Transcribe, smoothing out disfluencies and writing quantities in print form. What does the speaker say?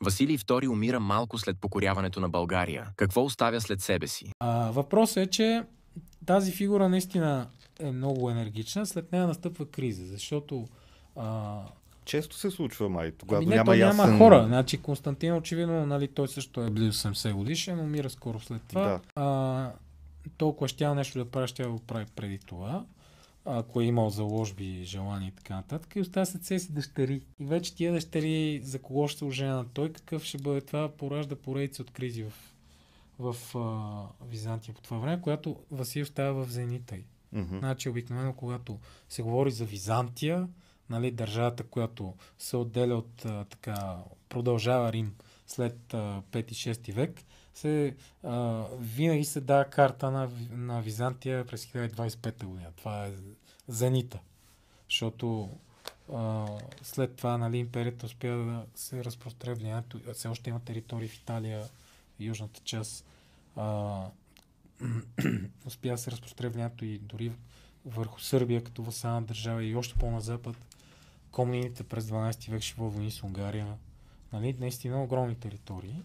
Василий II умира малко след покоряването на България. Какво оставя след себе си? Въпросът е, че тази фигура наистина е много енергична, след нея настъпва криза, защото Често се случва, май. Когато няма ясен... няма хора. Значи Константин очевидно, нали, той също е близо 70 годишен, умира скоро след това. Да. Толкова щял нещо да прави, ще го прави преди това. Ако е имал заложби, желания и така нататък. И остава след себе си дъщери. И вече тия дъщери, за кого ще се ожена той, какъв ще бъде това, поражда поредица от кризи в Византия по това време, която Васил става в зенита й. Значи обикновено, когато се говори за Византия, нали, държавата, която се отделя от продължава Рим след 5-6 век, винаги се дава карта на Византия през 1025 година. Това е зенита. Защото след това, нали, империята успя да се разпростре влиянието. Все още има територии в Италия, южната част. Успя да се разпростре влиянието и дори върху Сърбия като васална държава и още по-на запад. Комнините през 12 век ще войни с Унгария. Нали, наистина огромни територии.